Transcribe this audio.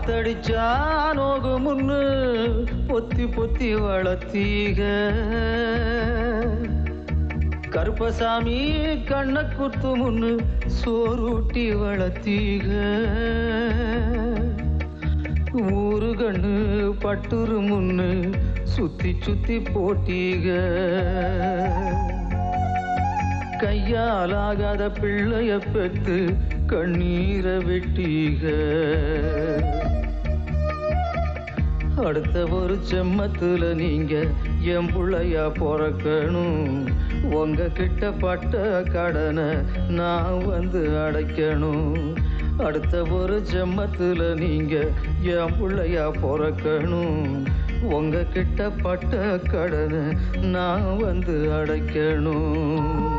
காத்தடிச்சா நோகு முன்னு பொத்தி பொத்தி வளர்த்தீக கருப்பசாமி கண்ண குத்து முன்னு சோறுட்டி வளர்த்தீக ஊரு கண்ணு பட்டுரு முன்னு சுத்தி சுத்தி போட்டீக கையாலாகாத பிள்ளைய பெத்து கண்ணீரை வெட்டீக அடுத்த ஒரு செம்மத்துல நீங்க என் புள்ளையா பிறக்கணும் உங்க கிட்ட பட்ட கடனை நான் வந்து அடைக்கணும் அடுத்த ஒரு ஜென்மத்துல நீங்க என் புள்ளையா பிறக்கணும் உங்க கிட்ட பட்ட கடனை நான் வந்து அடைக்கணும்